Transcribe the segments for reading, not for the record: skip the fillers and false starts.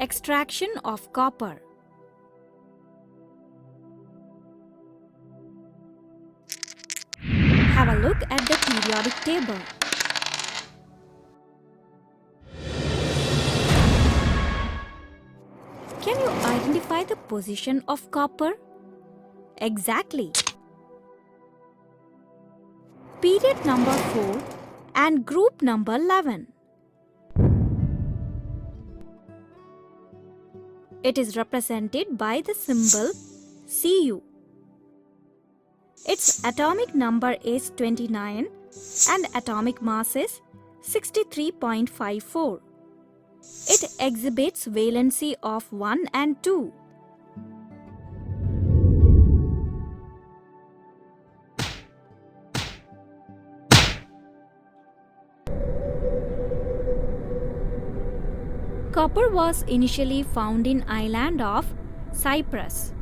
Extraction of copper. Have a look at the periodic table. Can you identify the position of copper? Exactly. Period number 4 and group number 11. It is represented by the symbol Cu. Its atomic number is 29 and atomic mass is 63.54. It exhibits valency of 1 and 2. Copper was initially found in island of Cyprus.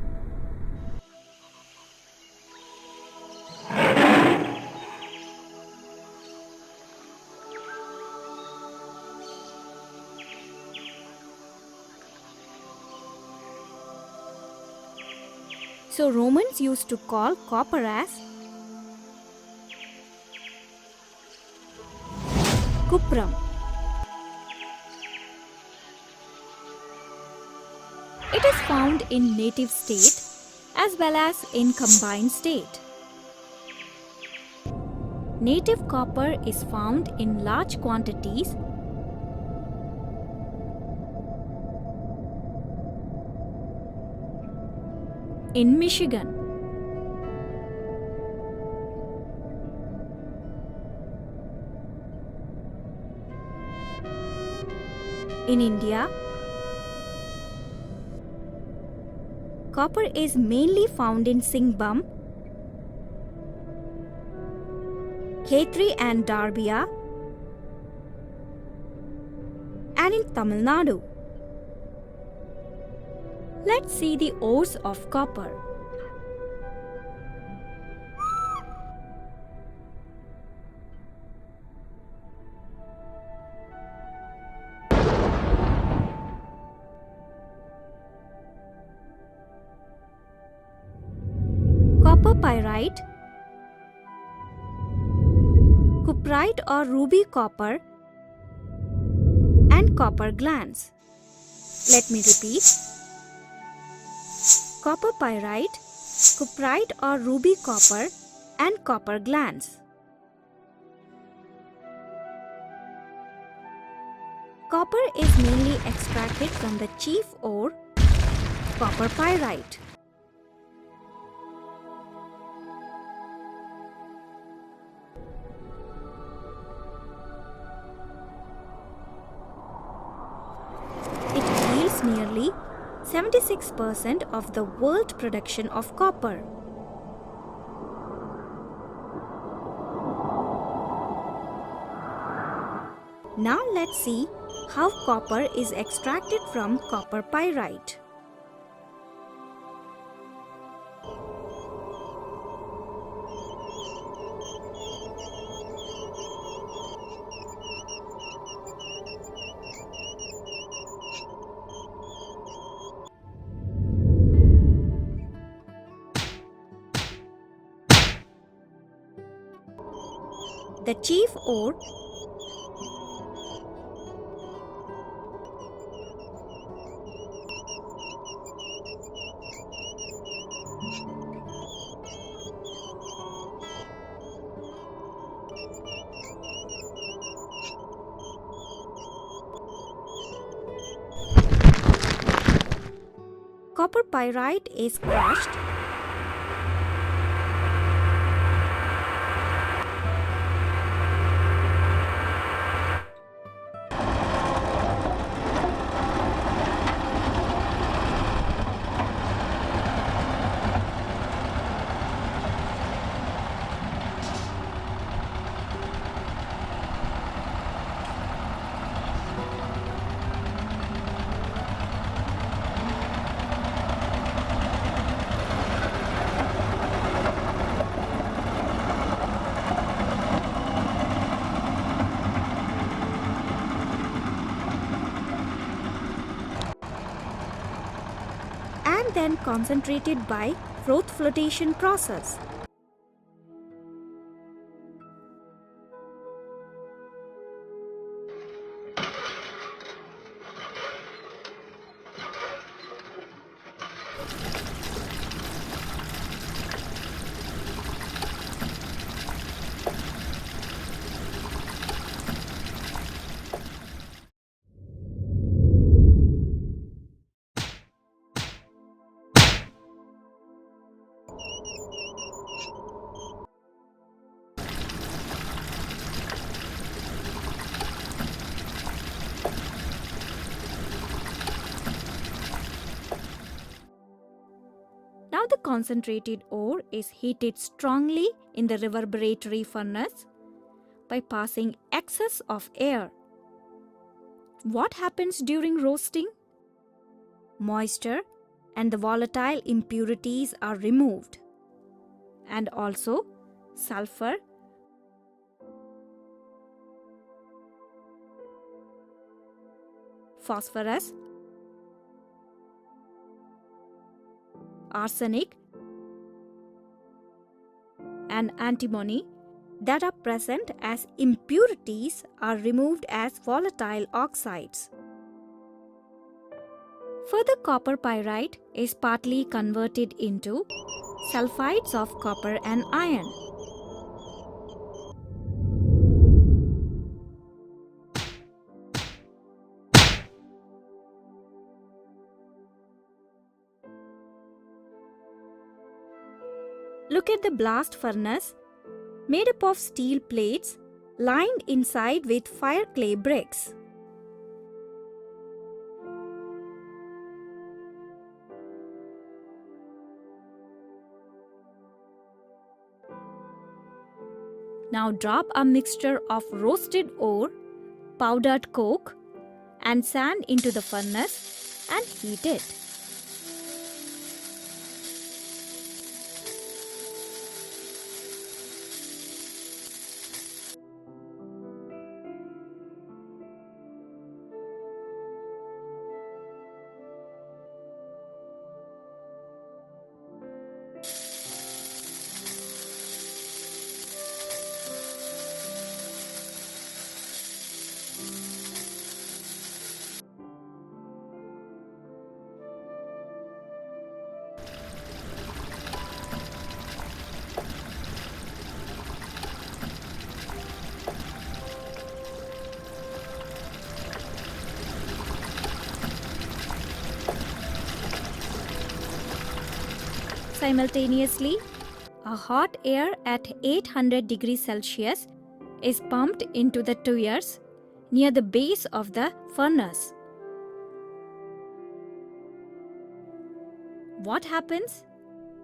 So Romans used to call copper as cuprum. It is found in native state as well as in combined state. Native copper is found in large quantities in Michigan. In India, copper is mainly found in Singbum, Khetri and Darbia, and in Tamil Nadu. Let's see the ores of copper. Copper pyrite, cuprite or ruby copper, and copper glands. Let me repeat. Copper pyrite, cuprite or ruby copper, and copper glands. Copper is mainly extracted from the chief ore, copper pyrite. It yields nearly 76% of the world production of copper. Now let's see how copper is extracted from copper pyrite. The chief ore copper pyrite is crushed and then concentrated by froth flotation process. Now the concentrated ore is heated strongly in the reverberatory furnace by passing excess of air. What happens during roasting? Moisture and the volatile impurities are removed, and also sulfur, phosphorus, arsenic, and antimony that are present as impurities are removed as volatile oxides. Further, copper pyrite is partly converted into sulfides of copper and iron. Look at the blast furnace made up of steel plates lined inside with fire clay bricks. Now drop a mixture of roasted ore, powdered coke, and sand into the furnace and heat it. Simultaneously, a hot air at 800 degrees Celsius is pumped into the tuyeres near the base of the furnace. What happens?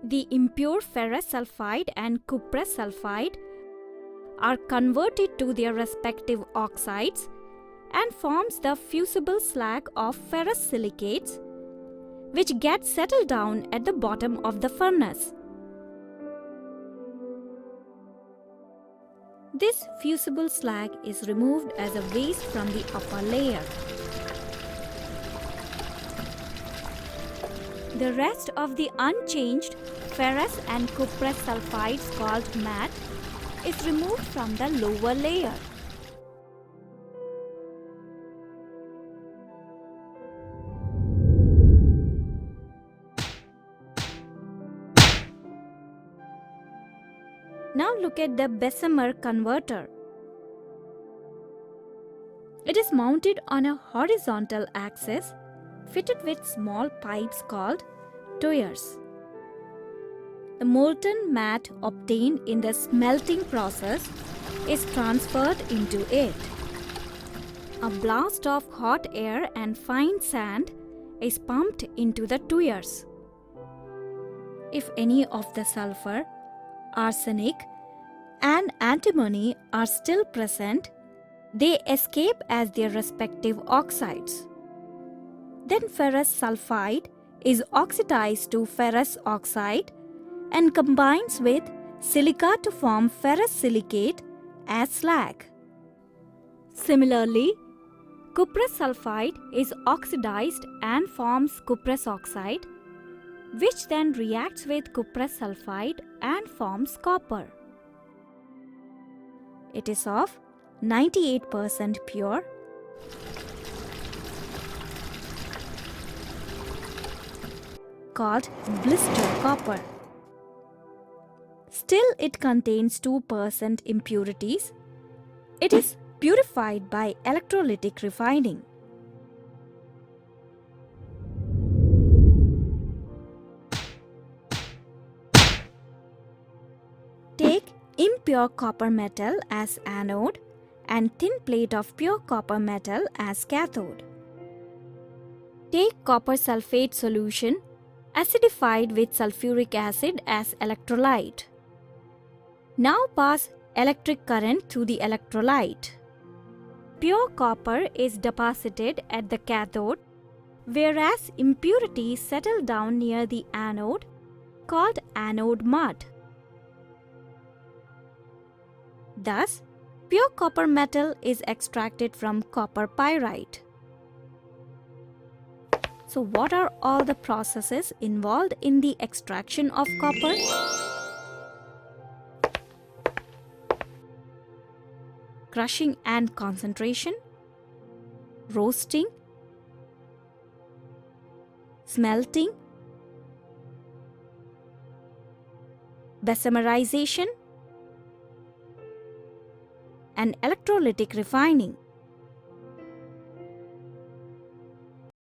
The impure ferrous sulfide and cuprous sulfide are converted to their respective oxides and forms the fusible slag of ferrous silicates, which get settled down at the bottom of the furnace. This fusible slag is removed as a waste from the upper layer. The rest of the unchanged ferrous and cuprous sulfides called matte is removed from the lower layer. Now look at the Bessemer converter. It is mounted on a horizontal axis fitted with small pipes called tuyeres. The molten matte obtained in the smelting process is transferred into it. A blast of hot air and fine sand is pumped into the tuyeres. If any of the sulfur, arsenic, and antimony are still present, they escape as their respective oxides. Then ferrous sulfide is oxidized to ferrous oxide and combines with silica to form ferrous silicate as slag. Similarly, cuprous sulfide is oxidized and forms cuprous oxide, which then reacts with cuprous sulfide and forms copper. It is of 98% pure, called blister copper. Still, it contains 2% impurities. It is purified by electrolytic refining. Take impure copper metal as anode and thin plate of pure copper metal as cathode. Take copper sulfate solution acidified with sulfuric acid as electrolyte. Now pass electric current through the electrolyte. Pure copper is deposited at the cathode, whereas impurities settle down near the anode, called anode mud. Thus, pure copper metal is extracted from copper pyrite. So, what are all the processes involved in the extraction of copper? Crushing and concentration, roasting, smelting, bessemerization, and electrolytic refining.